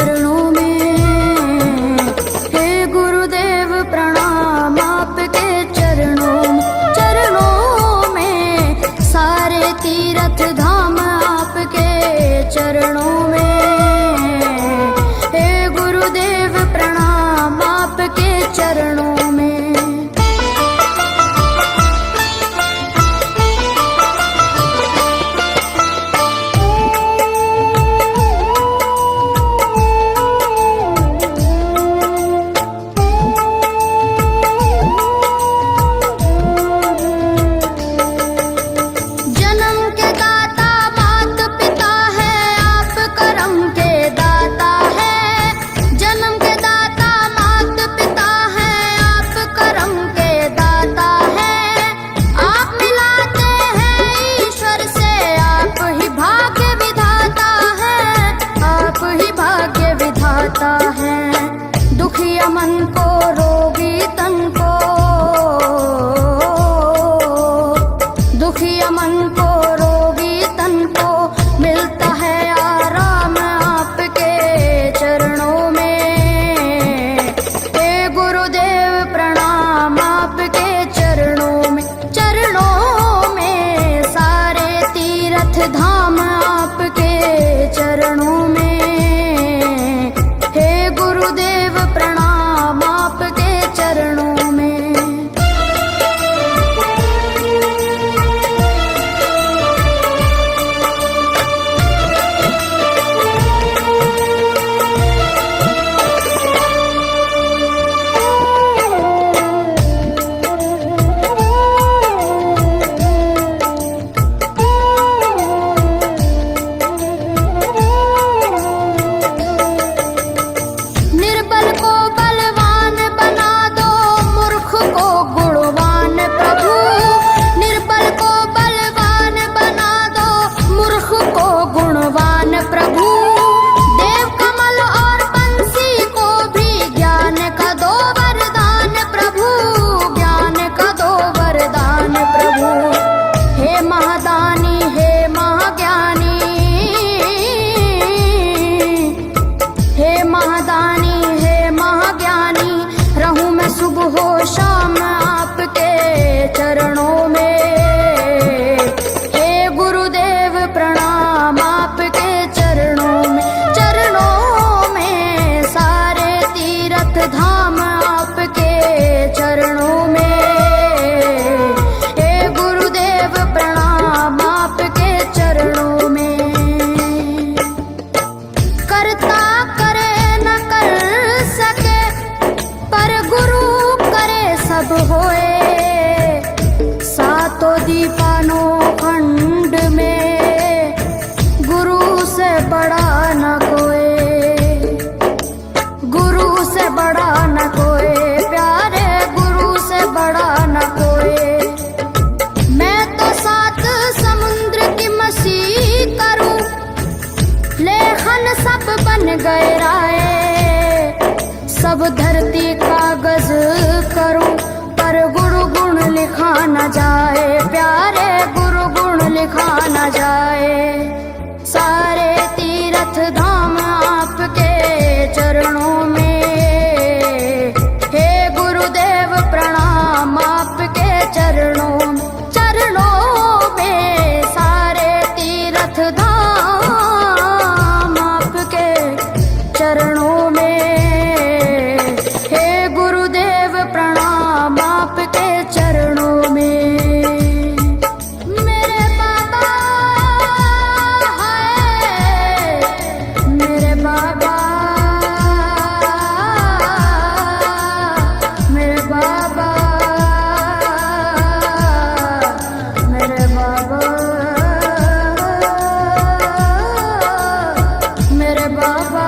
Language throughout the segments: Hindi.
चरणों में। हे गुरुदेव प्रणाम आपके चरणों में, सारे तीर्थ धाम आपके चरणों में। हे गुरुदेव प्रणाम आपके चरणों में। दुखिया मन को, रोगी तन को, दुखिया मन को, रोगी तन को मिलता है आराम आपके चरणों में। हे गुरुदेव प्रणाम आपके चरणों में, सारे तीर्थ धाम आपके चरणों में। गुरुदेव प्रणाम आपके चरणों में। शाम आपके चरणों में। हे गुरुदेव प्रणाम आपके चरणों में, सारे तीर्थ धाम आपके चरणों में। हे गुरुदेव प्रणाम आपके चरणों में। करता करे न कर सके, पर गुरु सब होए। सातों दीपानों खंड में गुरु से बड़ा न कोई, गुरु से बड़ा न कोई, प्यारे गुरु से बड़ा न कोई। मैं तो सात समुद्र की मसी करूं, लेखन सब बन गए राय। सब धरती कागज करूं, पर गुरु गुण लिखा न जाए, प्यारे गुरु गुण लिखा न जाए। सारे तीर्थ धाम आपके चरणों में। हे गुरुदेव प्रणाम आपके चरणों में, सारे तीर्थ धाम आपके चरणों में। चरणों में। मेरे बाबा है, मेरे बाबा, मेरे बाबा, मेरे बाबा, मेरे बाबा।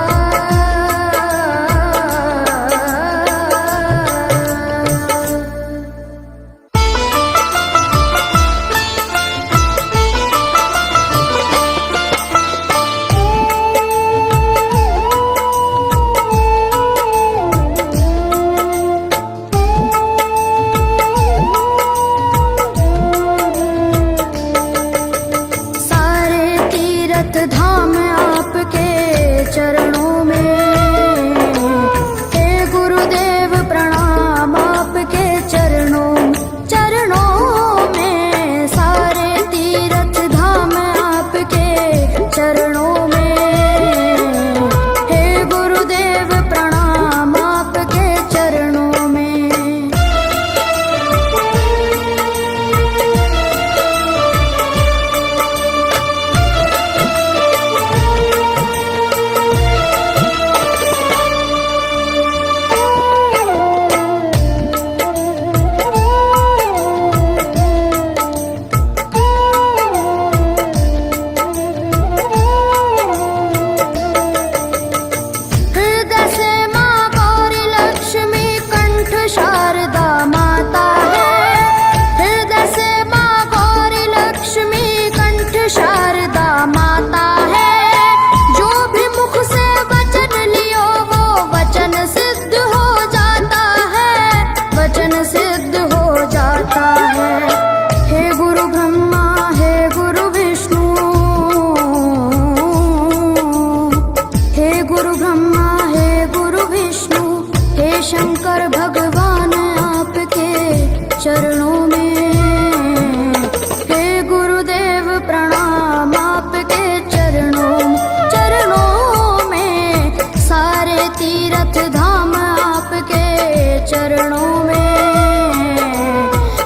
चरणों में।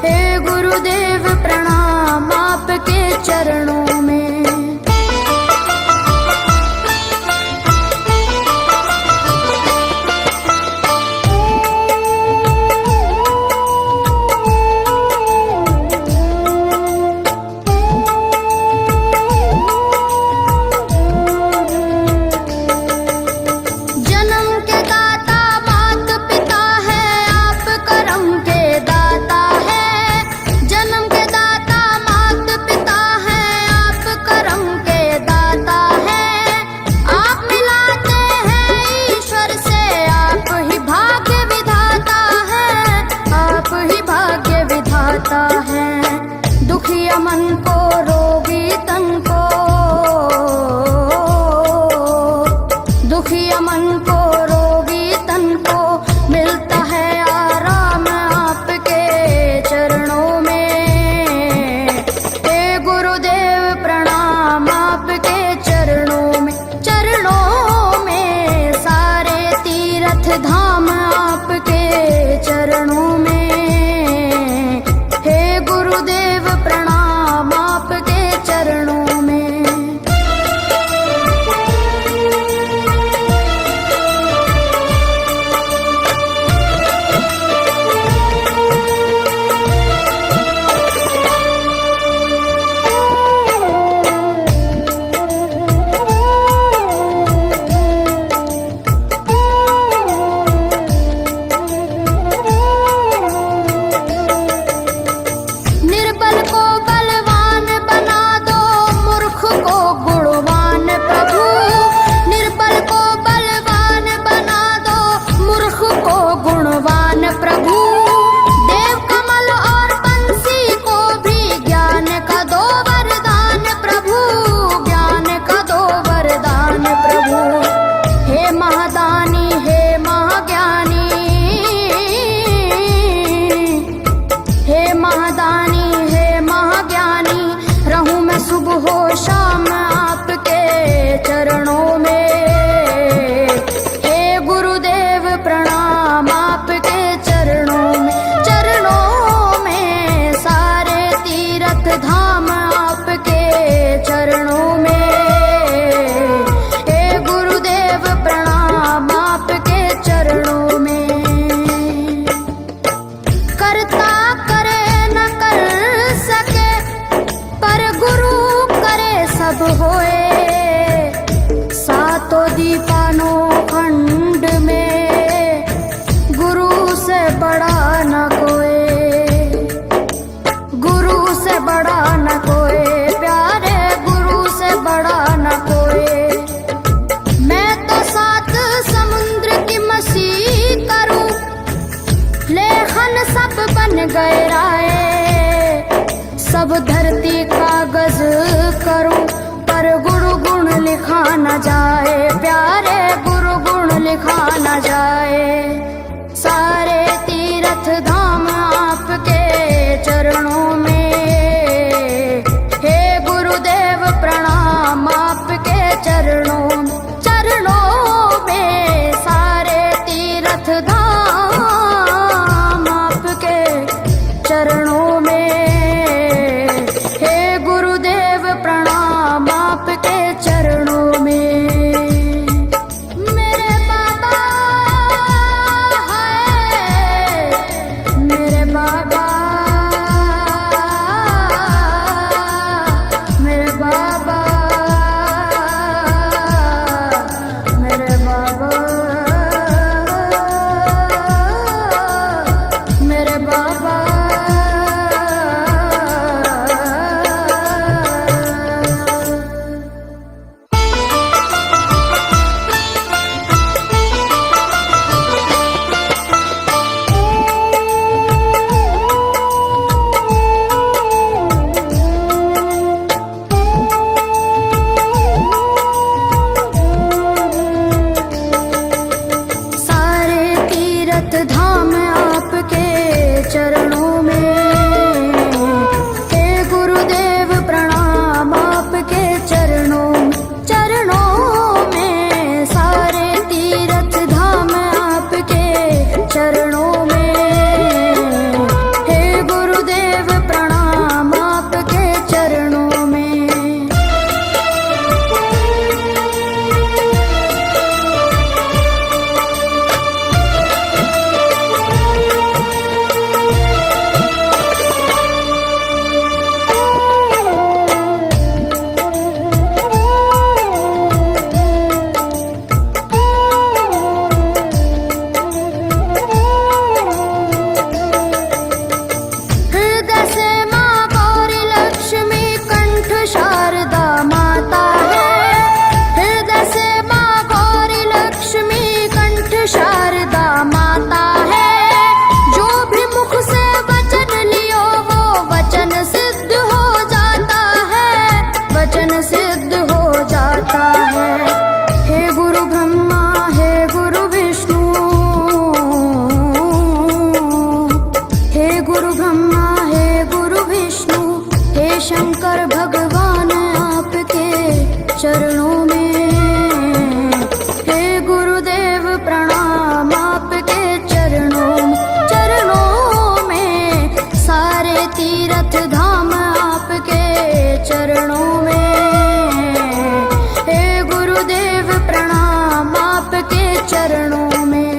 हे गुरुदेव प्रणाम आपके चरणों में। दुखिया मन को रोगी तन को, दुखिया मन को रोगी तन को मिलता है आराम आपके चरणों में। हे गुरुदेव प्रणाम आपके चरणों में। चरणों में सारे तीर्थ धाम आपके चरणों में। गुरुदेव प्रणाम आपके चरणों में। हो शाम आपके चरणों में। हे गुरुदेव प्रणाम आपके चरणों में। चरणों में सारे तीर्थ धाम आपके चरणों में। हे गुरुदेव प्रणाम आपके चरणों में। करता करे न कर सके पर गुरु सब होए। सातों दीपानों खंड में गुरु से बड़ा न कोई, गुरु से बड़ा न कोई, प्यारे गुरु से बड़ा न कोई। मैं तो सात समुद्र की मसी करूं, लेखन सब बन गए राय। सब धरती कागज करूं पर गुरु गुण लिखा न जाए, प्यारे गुरु गुण लिखा न जाए। सारे तीर्थ धाम आपके चरणों में। हे गुरुदेव प्रणाम आपके चरणों में। चरणों में सारे तीर्थ धाम आपके चरणों में। आपके चरणों में। मेरे बाबा है, मेरे बाबा शारदा माता है। जो भी मुख से वचन लियो वो वचन सिद्ध हो जाता है, वचन सिद्ध हो जाता है। हे गुरु ब्रह्मा हे गुरु विष्णु, हे गुरु ब्रह्मा हे गुरु विष्णु, हे शंकर भगवान आपके चरणों में। हे गुरुदेव प्रणाम आपके चरणों में। सारे तीर्थ धाम आपके चरणों में। हे गुरुदेव प्रणाम आपके चरणों में।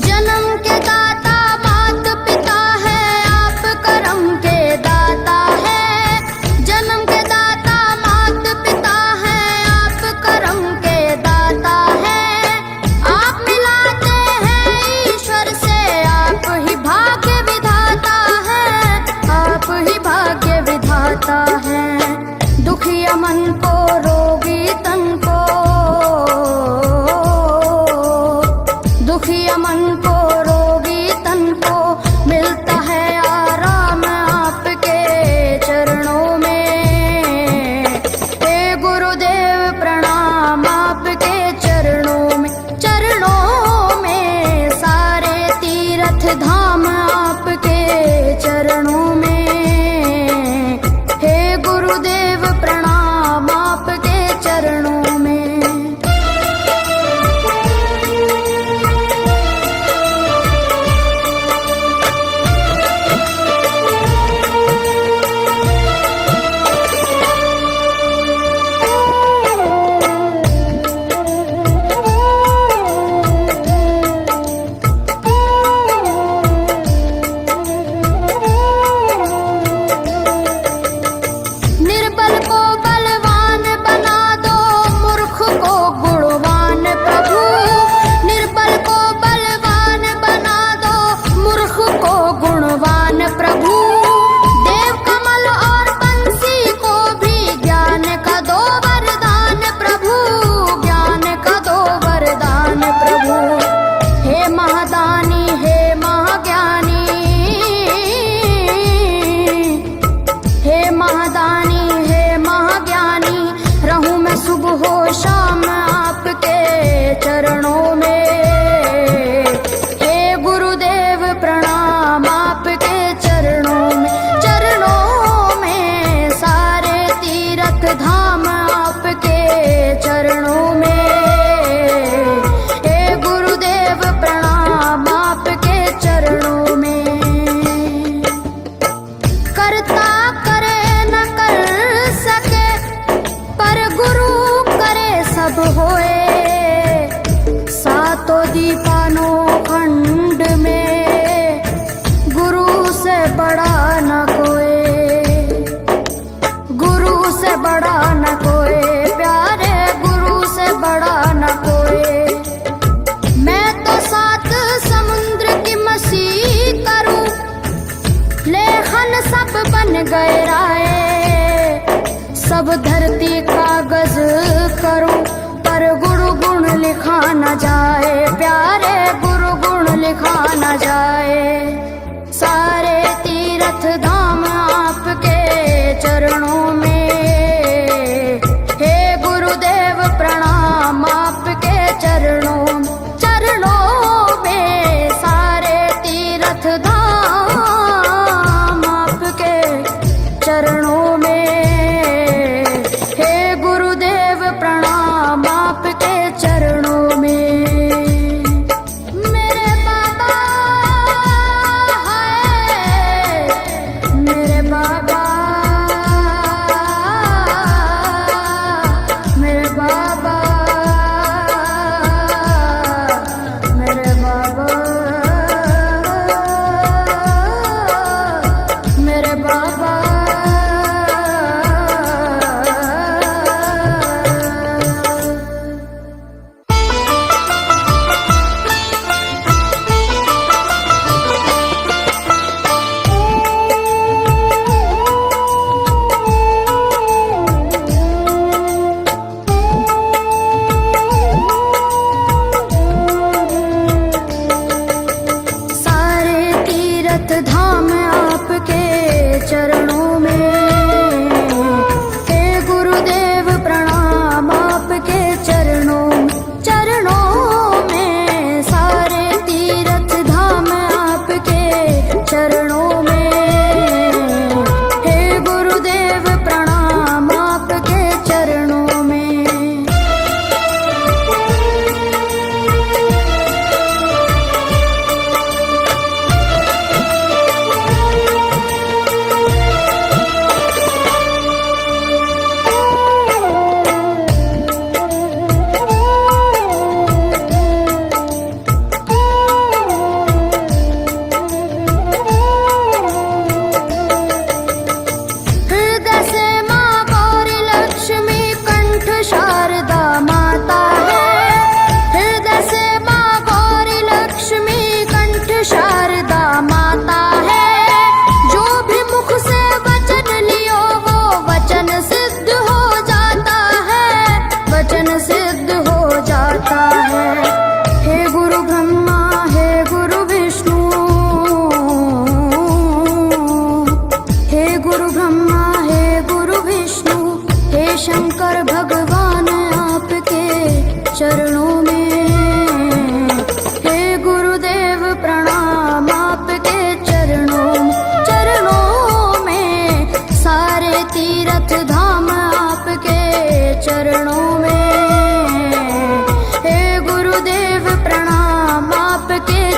जन्म के दाता मात पिता है, आप कर्म के दाता है। जन्म के दाता मात पिता है, आप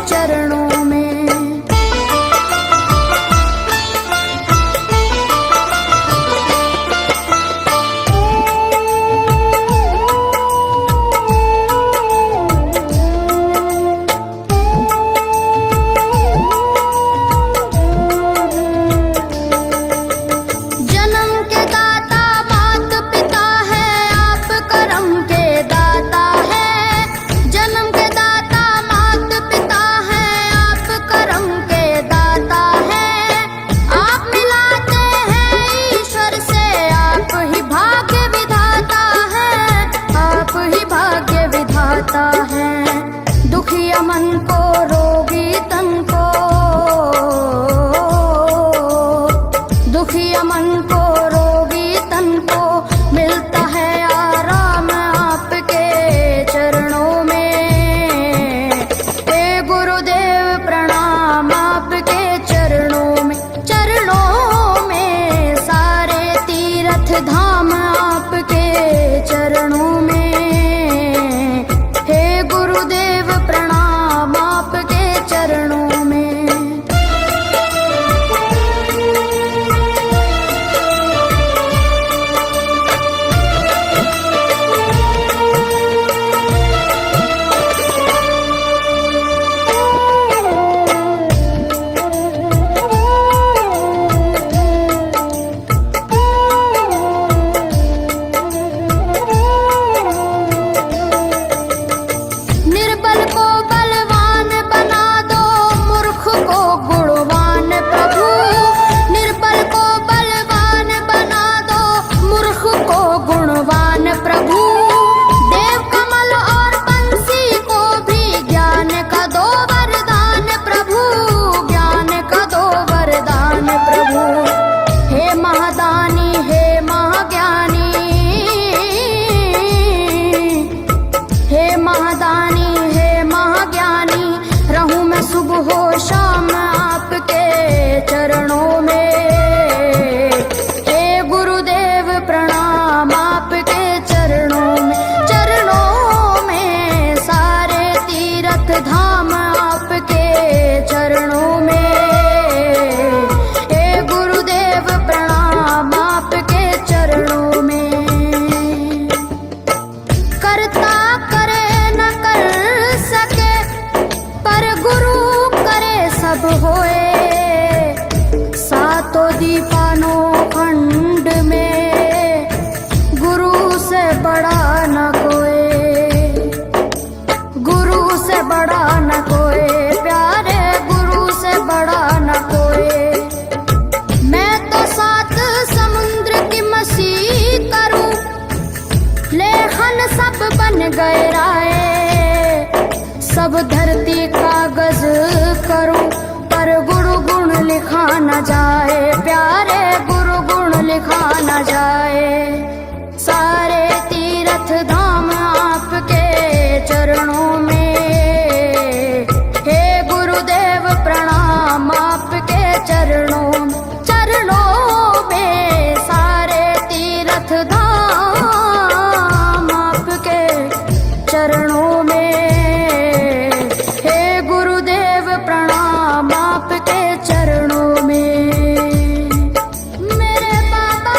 चरणों में। दुखिया मन को रोगी तन को, दुखिया मन को रोगी तन को मिलता है आराम आपके चरणों में। हे गुरुदेव प्रणाम आपके चरणों में, चरणों में सारे तीर्थ धाम आपके चरणों में। गुरुदेव प्रणाम आपके चरणों में। शाम आपके चरणों में। हे गुरुदेव प्रणाम आपके चरणों में, चरणों में सारे तीर्थ धाम आपके चरणों में। हे गुरुदेव प्रणाम आपके चरणों में। करता करे न कर सके पर गुरु सब होए, सातों दीपानों खंड में गुरु से बड़ा न कोई, गुरु से बड़ा न कोई, प्यारे गुरु से बड़ा न कोई। मैं तो सात समुद्र की मसी करूं, लेखन सब बन गए राय, सब धरती कागज करूं पर गुरु गुण लिखा न जाए, प्यारे गुरु गुण लिखा न जाए। सारे तीर्थ धाम आपके चरणों में। हे गुरुदेव प्रणाम आपके चरणों में, चरणों में सारे तीर्थ धाम आपके चरणों में। प्रणाम आपके चरणों में। मेरे बाबा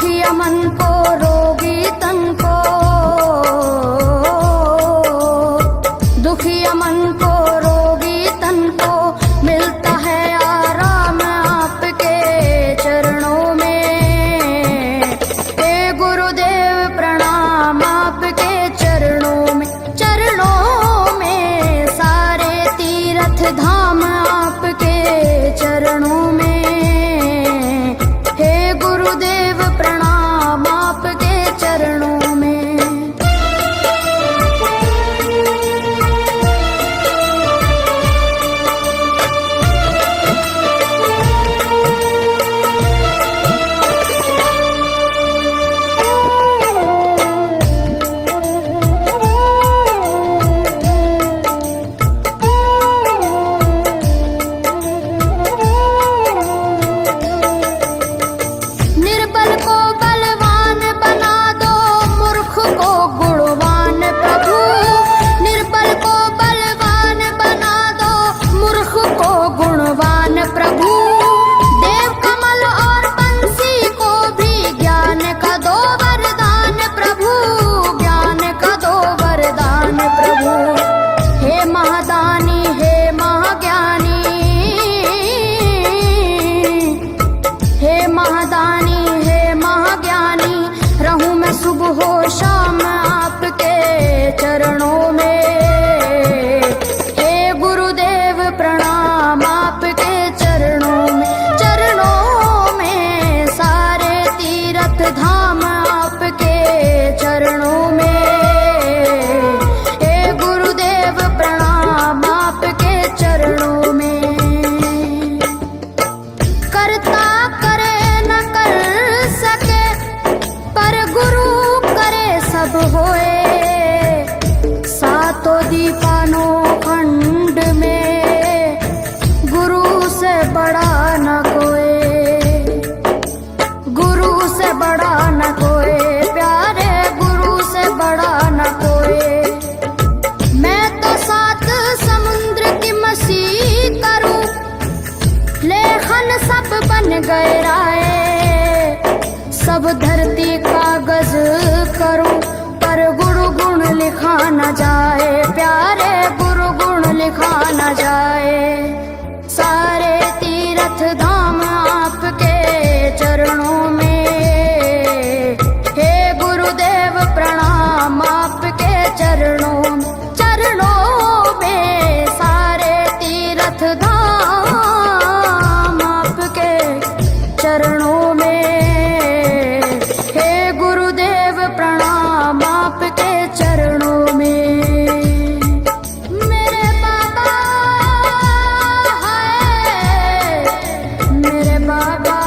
दुखिया मन को रोगी तन को, दुखिया मन को रोगी तन को मिलता है आराम आपके चरणों में। हे गुरुदेव प्रणाम आपके चरणों में, चरणों में सारे तीर्थ धाम आपके चरणों में। हे गुरुदेव प्रणाम आपके चरणों में। निर्बल को बलवान बना दो, मूर्ख को गुणवान प्रभु। निर्बल को बलवान बना दो, मूर्ख को गुणवान प्रभु। देव कमल और बंसी को भी ज्ञान का दो वरदान प्रभु, ज्ञान का दो वरदान प्रभु। हे महादानी हे महाज्ञानी, हे महादानी हे महाज्ञानी, रहूं मैं सुबह हो शाम आपके चरणों में। हे गुरुदेव प्रणाम आपके चरणों में, चरणों में सारे तीर्थ धाम आपके चरणों में। हे गुरुदेव प्रणाम आपके चरणों में। करता करे न कर सके, पर गुरु करे सब होए। सातों दीपानों खंड में गुरु से बड़ा न कोई, गुरु से बड़ा न कोई, प्यारे गुरु से बड़ा न कोई। मैं तो सात समुद्र की मसी करूं, लेखन सब बन गए राय। सब धरती कागज करूं, पर गुरु गुण लिखा न जाए, प्यारे गुरु गुण लिखा न जाए। सारे तीर्थ धाम आपके चरणों में। हे गुरुदेव प्रणाम आपके चरणों में, चरणों में सारे तीर्थ धाम आपके चरणों में। हे गुरुदेव प्रणाम आपके चरणों में। मेरे बाबा है, मेरे बाबा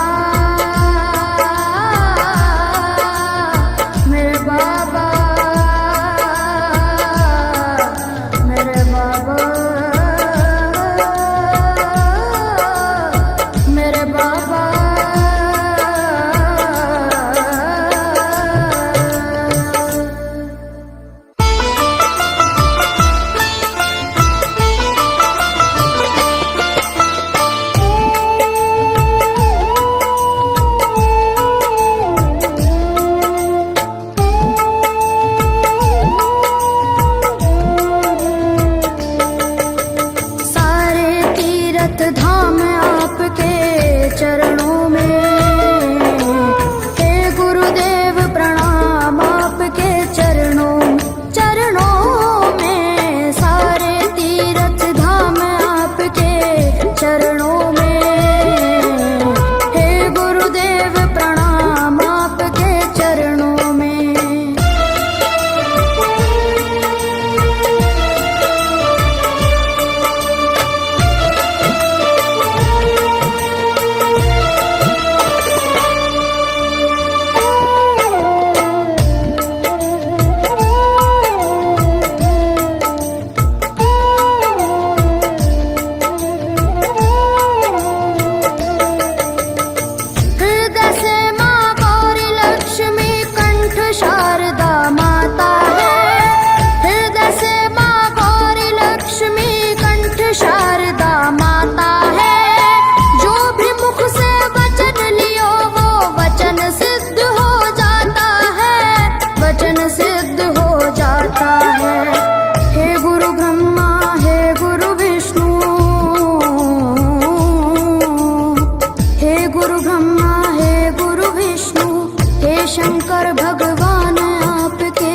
शंकर भगवान आपके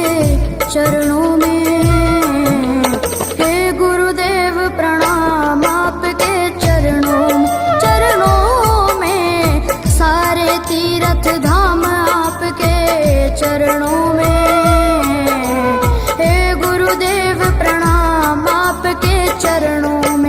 चरणों में, हे गुरुदेव प्रणाम आपके चरणों में, सारे तीर्थ धाम आपके चरणों में, हे गुरुदेव प्रणाम आपके चरणों में।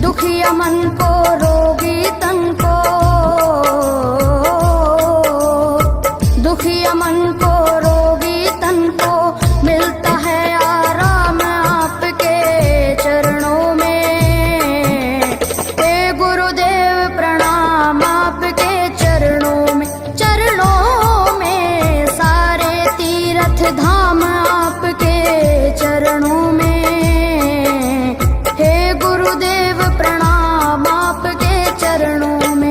दुखिया मन को रोगी तन को, दुखिया मन को रोगी तन को मिलता है आराम आपके चरणों में, हे गुरुदेव प्रणाम आपके चरणों में, सारे तीर्थ धाम आपके चरणों में, गुरुदेव प्रणाम आपके चरणों में।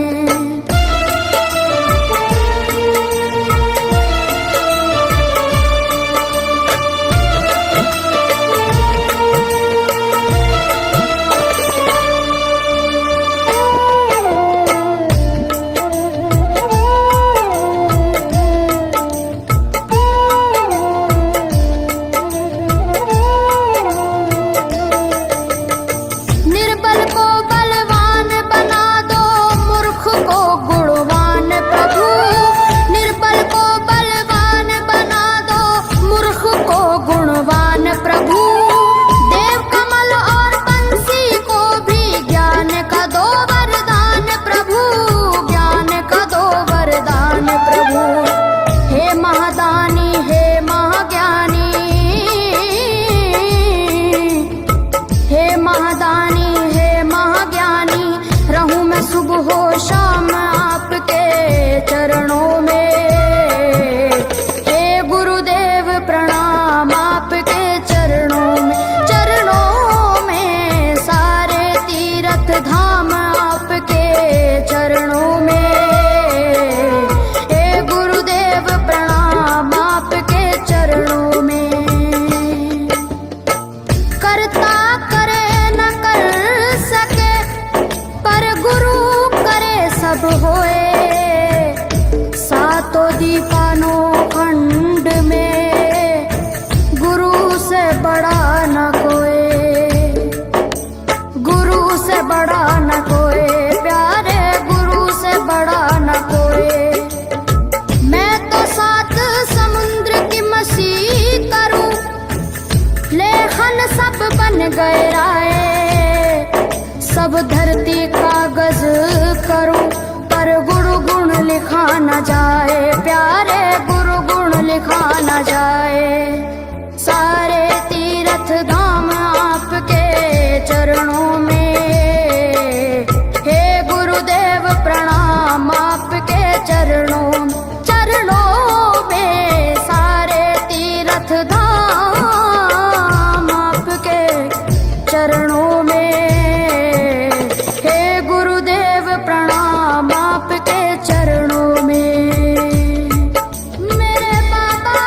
निर्बल को बलवान बना दो, मूर्ख को गुणवान प्रभु, निर्बल को बलवान बना दो, मूर्ख को गुणवान प्रभु, देव कमल और बंसी को भी ज्ञान का दो वरदान प्रभु, ज्ञान का दो वरदान प्रभु, हे महादानी हे महाज्ञानी, हे महादानी रहूं मैं सुबह हो शाम आपके चरणों में, हे गुरुदेव प्रणाम आपके चरणों में, सारे तीर्थ धाम आपके चरणों में, हे गुरुदेव प्रणाम आपके चरणों में। करता करे न कर सके पर गुरु करे सब होए, सातों दीपानों खंड में गुरु से बड़ा न कोई, गुरु से बड़ा न कोई, प्यारे गुरु से बड़ा न कोई। मैं तो सात समुद्र की मसी करूं, लेखन सब बन गए राय, सब धरती कागज करूं, पर गुरु गुण लिखा न जाए, प्यारे गुरु गुण लिखा न जाए, सारे तीर्थ धाम आपके चरणों में, हे गुरुदेव प्रणाम आपके चरणों में, सारे तीर्थ धाम आपके चरणों में, हे गुरुदेव प्रणाम आपके चरणों में। मेरे बाबा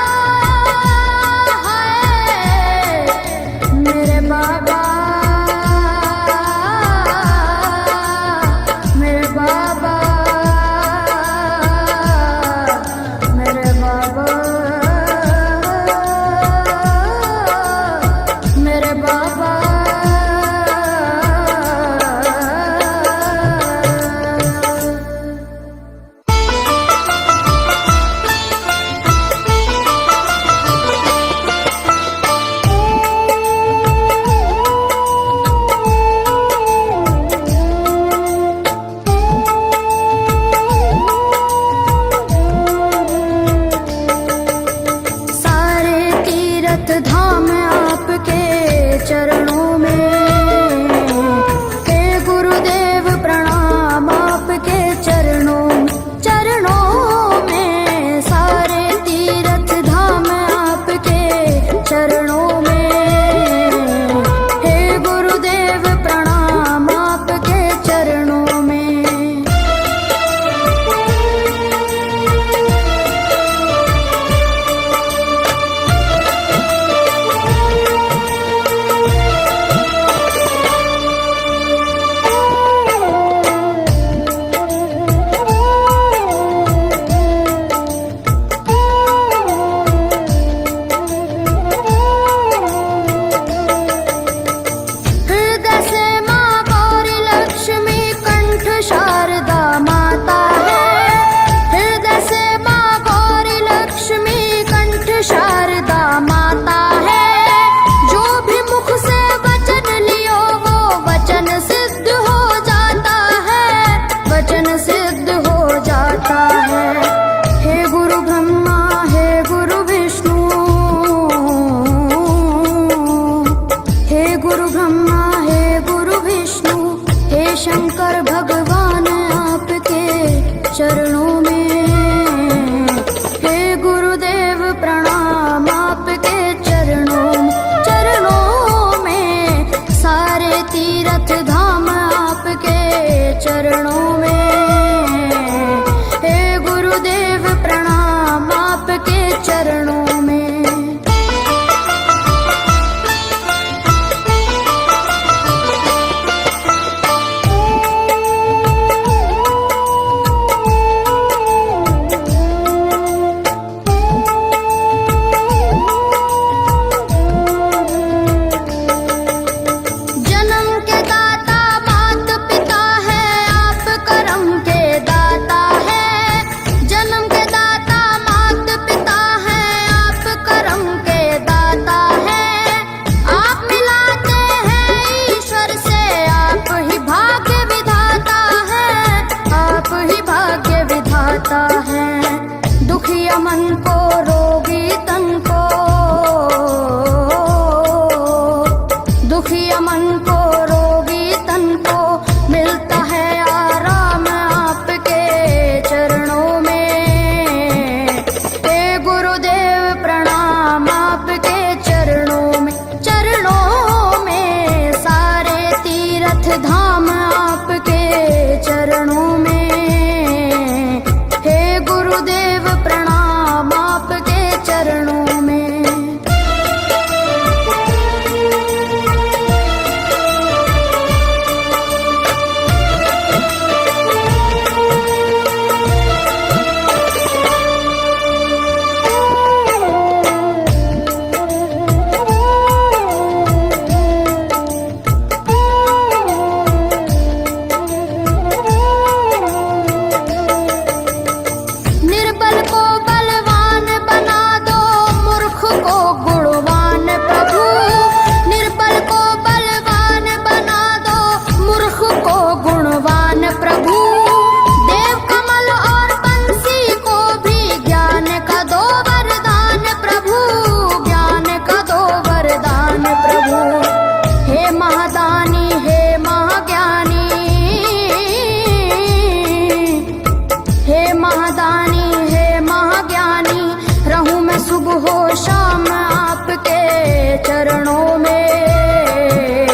चरणों में।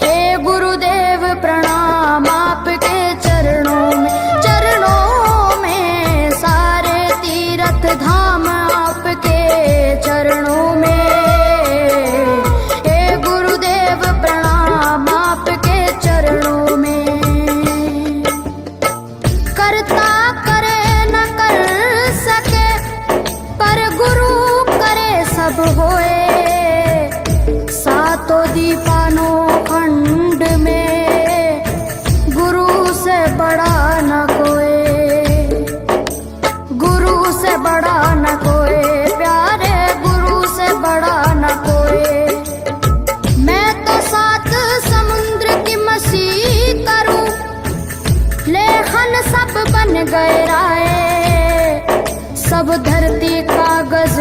हे गुरुदेव प्रणाम आपके चरणों में, चरणों में सारे तीर्थ धाम आपके चरणों में। हे गुरुदेव प्रणाम आपके चरणों में। करता करे न कर सके पर गुरु करे सब होए। सातों दीपानों खंड में गुरु से बड़ा न कोई, गुरु से बड़ा न कोई, प्यारे गुरु से बड़ा न कोई। मैं तो सात समुद्र की मसी करूं, लेखन सब बन गए राय। सब धरती कागज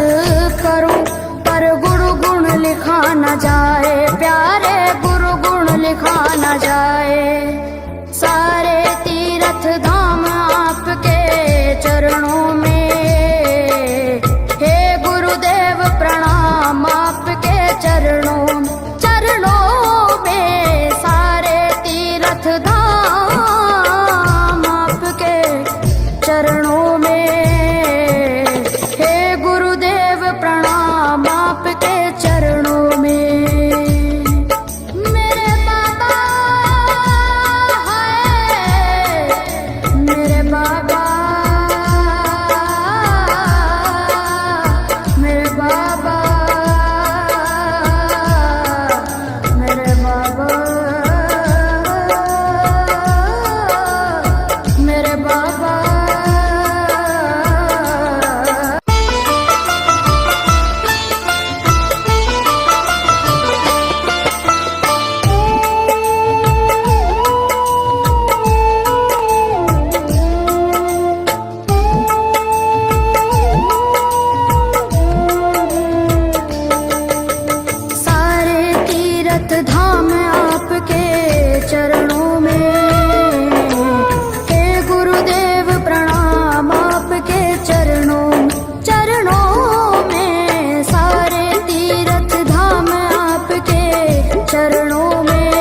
करूं पर गुरु गुण लिखा न जाए, प्यारे गुरु गुण लिखा न जाए। सारे तीर्थ धाम आपके चरणों में। हे गुरुदेव प्रणाम आपके चरणों में, चरणों में सारे तीर्थ धाम आपके चरणों में। हे गुरुदेव प्रणाम आपके चरणों में। मेरे बाबा है, मेरे बाबा, मेरे बाबा, मेरे बाबा, मेरे बाबा। सारे तीर्थ धाम आपके चरणों में। हे गुरुदेव प्रणाम आपके चरणों में, चरणों में सारे तीर्थ धाम आपके चरणों में।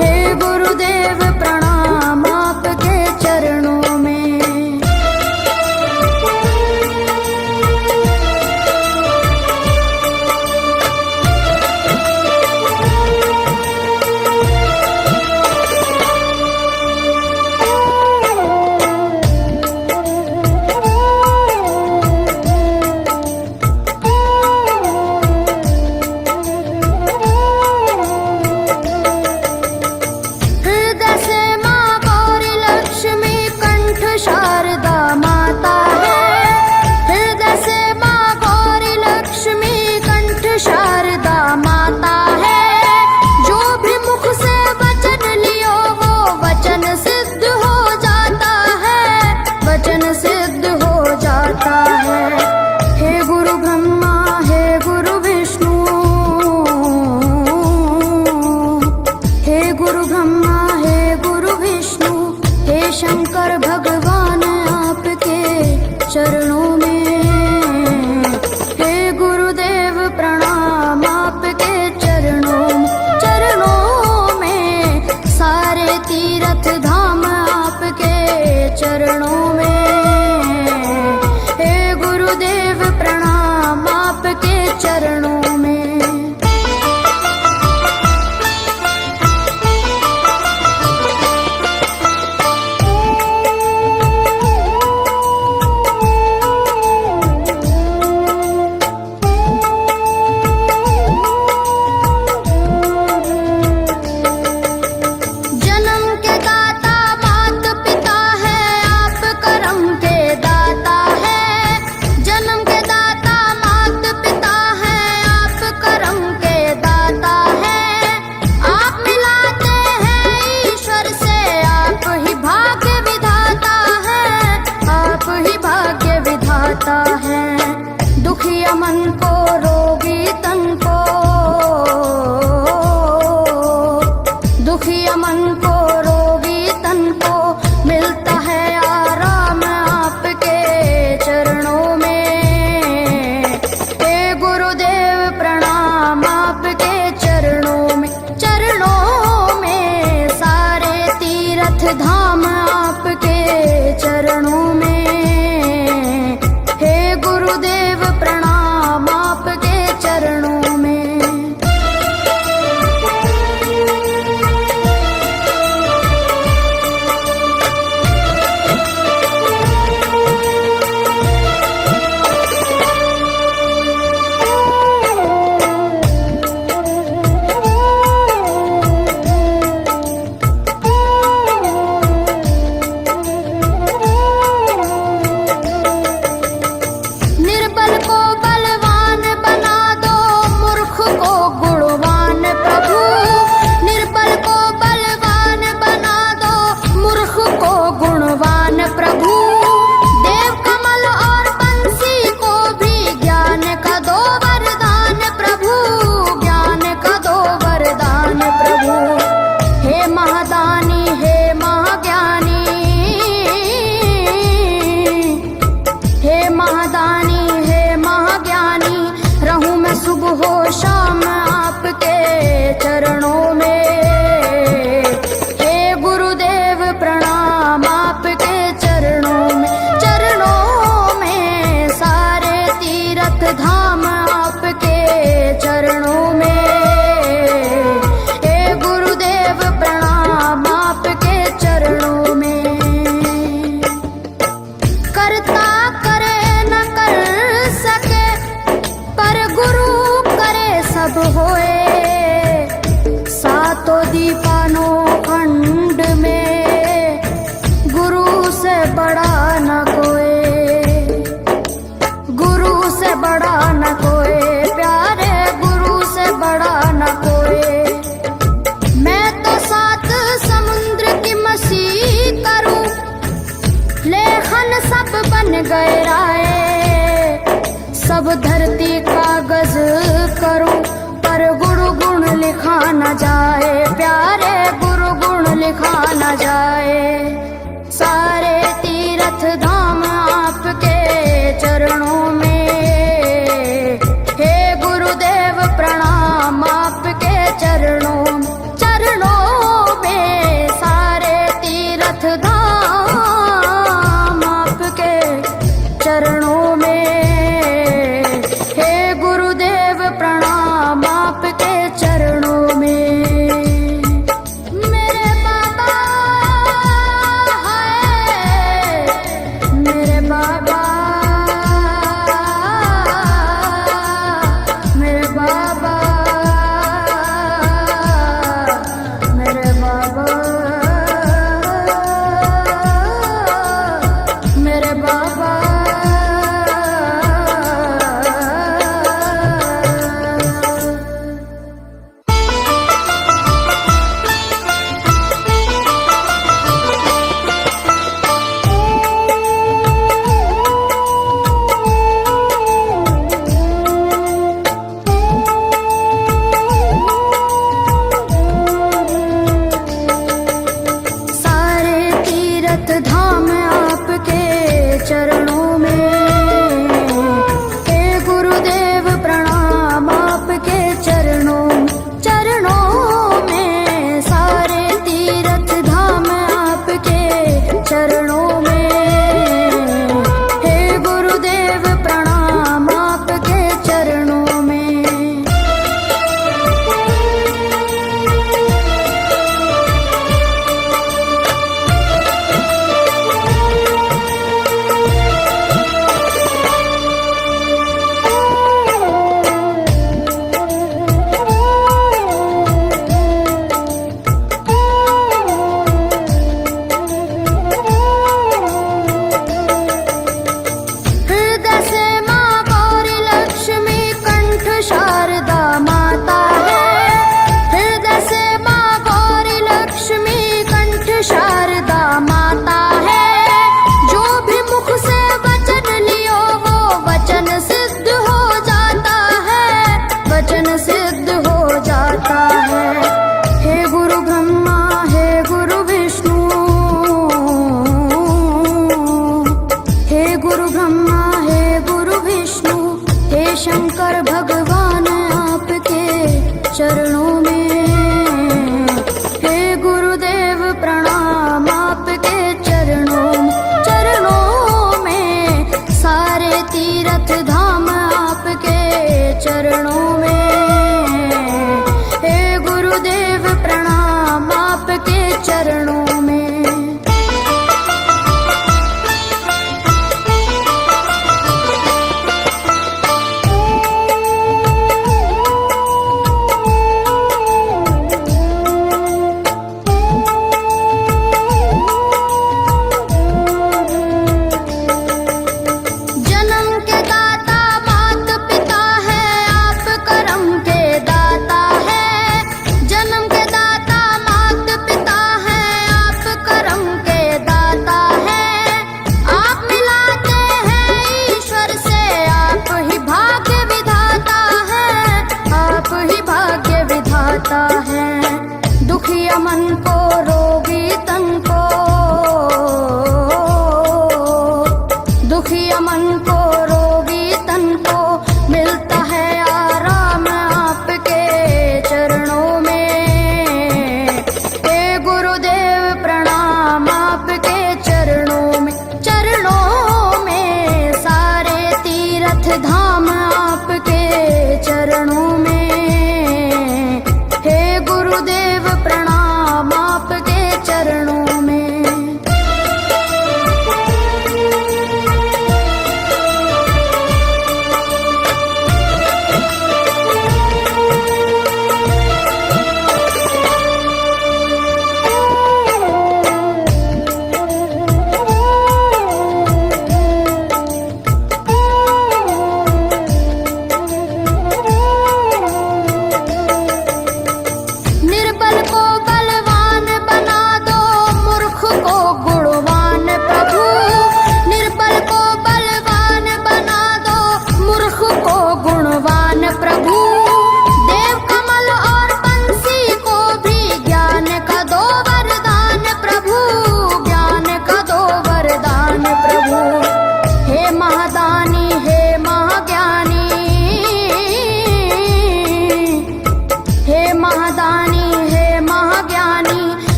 हे गुरुदेव प्रणाम आपके चरणों में। हृदय से माँ गौरी लक्ष्मी कंठ शारदा माता है। हृदय से माँ गौरी लक्ष्मी कंठ शारदा माता है। जो भी मुख से वचन लियो वो वचन सिद्ध हो जाता है, वचन सिद्ध हो जाता है। हे गुरु ब्रह्मा, हे गुरु विष्णु, हे गुरु ब्रह्मा, हे गुरु विष्णु, हे शंकर भगवान आपके चरणों में। हे गुरुदेव प्रणाम आपके चरणों में, चरणों में सारे तीर्थ धाम आपके चरणों में। हे गुरुदेव प्रणाम आपके चरणों में। जन्म के दाता मात पिता है, आप कर्म के दाता है। जन्म के दाता मात पिता है, हो शाम आपके चरणों में। हे गुरुदेव प्रणाम आपके चरणों में, चरणों में सारे तीर्थ धाम आपके चरणों में। हे गुरुदेव प्रणाम आपके चरणों में। करता करे न कर सके पर गुरु करे सब होए। सातों दीपानों खंड में गुरु से बड़ा न कोई, गुरु से बड़ा न कोई, प्यारे गुरु से बड़ा न कोई। मैं तो सात समुद्र की मसी करूं, लेखन सब बन गए राय। सब धरती कागज करूं पर गुरु गुण लिखा न जाए, प्यारे गुरु गुण लिखा न जाए। सारे तीर्थ धाम आपके चरणों में। हे गुरुदेव प्रणाम आपके चरणों, चरणों में सारे तीर्थ धाम आपके चरणों में। हे गुरुदेव प्रणाम आपके चरणों में। मेरे बाबा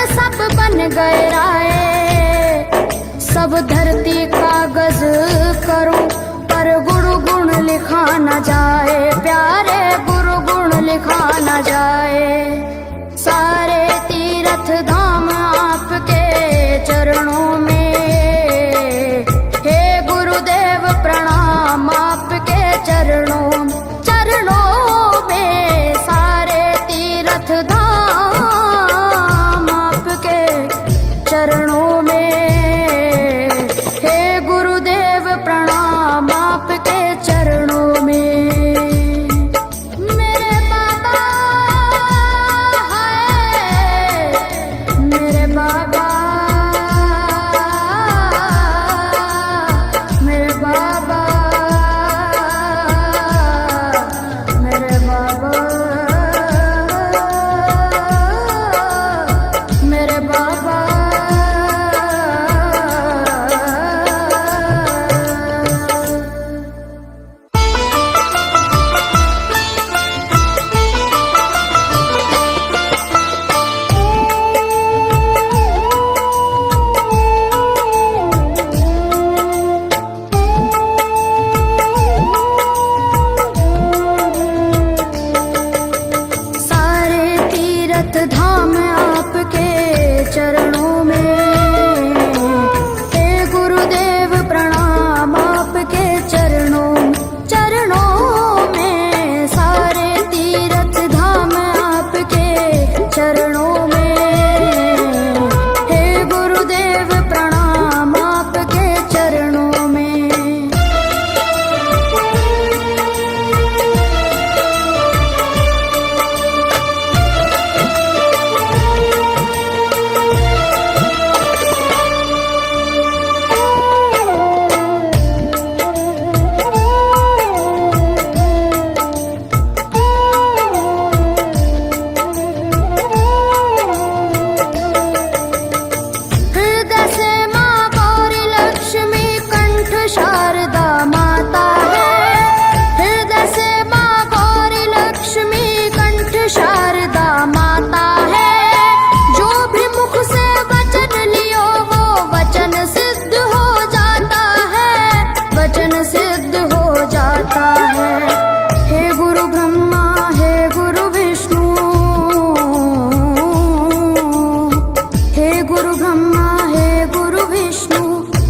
सब बन गए राय। सब धरती कागज करूं पर गुरु गुण लिखा न जाए, प्यारे गुरु गुण लिखा न जाए। सारे तीर्थ धाम आपके चरणों में, हे गुरुदेव प्रणाम आपके चरणों में। सारे तीर्थ धाम आपके चरणों में, हे गुरुदेव प्रणाम आपके चरणों में। मेरे बाबा है, मेरे बाबा, मेरे बाबा, मेरे बाबा, मेरे बाबा। सारे तीर्थ धाम आपके चरणों में, हे गुरुदेव प्रणाम आपके चरणों में। सारे तीर्थ धाम आपके चरणों में, हे गुरुदेव प्रणाम आपके चरणों में। हृदय से माँ गौरी लक्ष्मी कंठ शारदा माता है। हृदय से माँ गौरी लक्ष्मी कंठ शारदा माता है। जो भी मुख से वचन लियो वो वचन सिद्ध हो जाता है, वचन सिद्ध हो जाता है। हे गुरु ब्रह्मा, हे गुरु विष्णु, हे गुरु ब्रह्मा, हे गुरु विष्णु,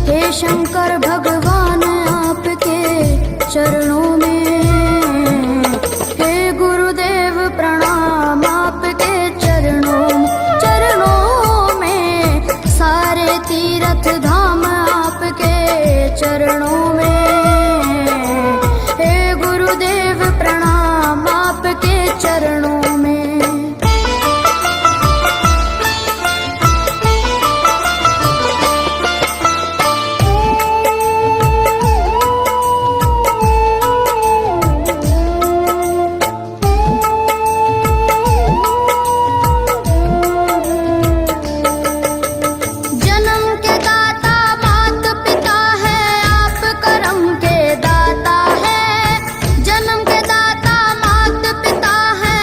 हे शंकर भगवान आपके चरणों में, हे गुरुदेव प्रणाम आपके चरणों में। सारे तीर्थ धाम आपके चरणों में, हे गुरुदेव प्रणाम आपके चरणों में। जन्म के दाता मात पिता है, आप करम के दाता है। जन्म के दाता मात पिता है,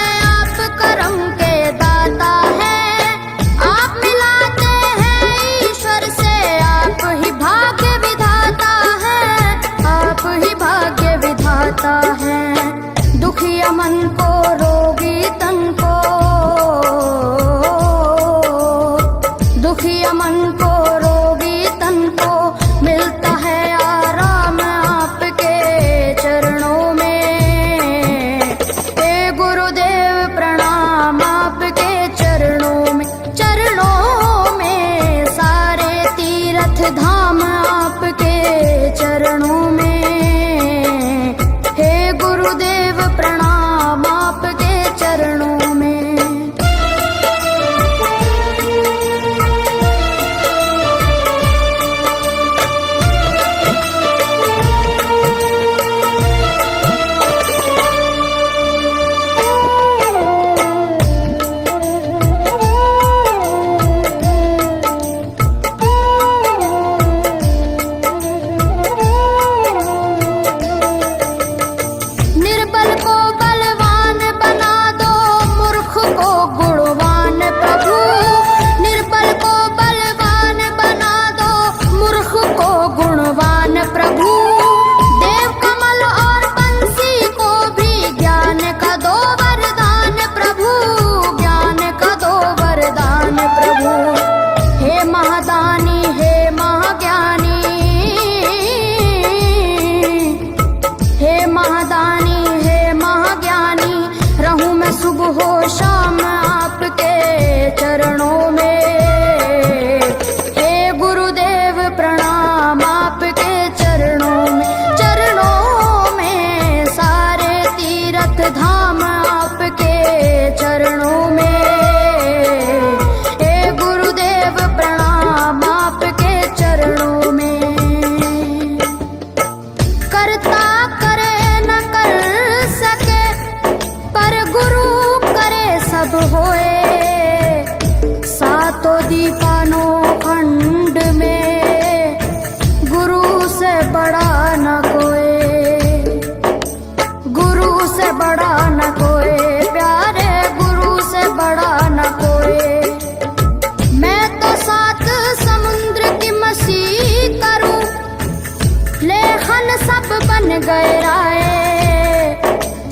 गहराए।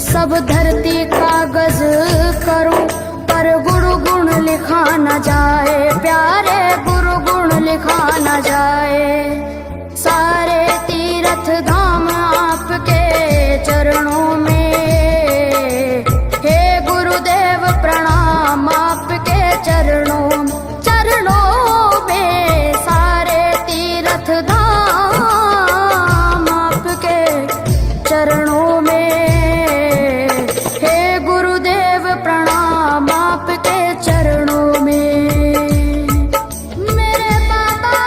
सब धरती कागज करूं पर गुरु गुण लिखा न जाए, प्यारे गुरु गुण लिखा न जाए। सारे तीर्थ धाम आपके चरणों में, हे गुरुदेव प्रणाम आपके चरणों में। सारे तीर्थ धाम आपके चरणों में, हे गुरुदेव प्रणाम आपके चरणों में। मेरे बाबा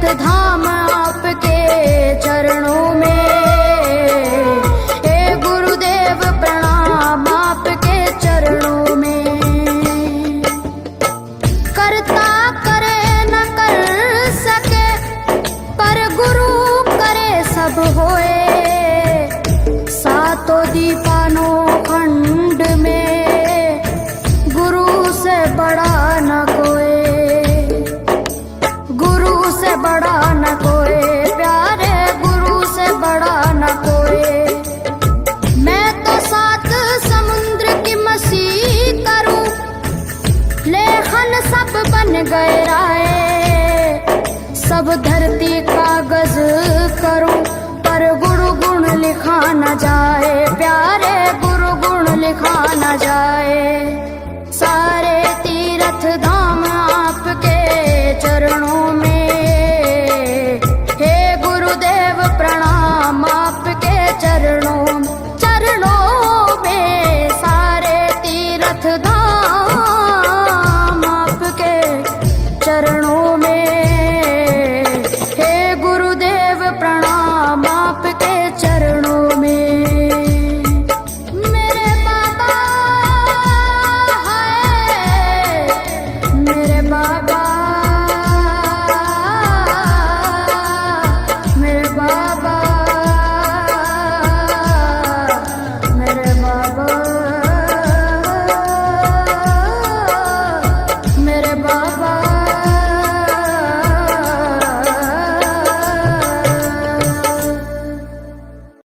तीर्थ धाम आपके चरणों में, हे गुरुदेव प्रणाम आपके चरणों में। करता करे न कर सके पर गुरु करे सब होए, सातों दीपानों खंड में गुरु से बड़ा न कोई, गुरु से बड़ा न कोई, प्यारे गुरु से बड़ा न कोई। मैं तो सात समुद्र की मसी करूं, लेखन सब बन गए राय, सब धरती कागज करूं पर गुरु गुण लिखा न जाए, प्यारे गुरु गुण लिखा न जाए।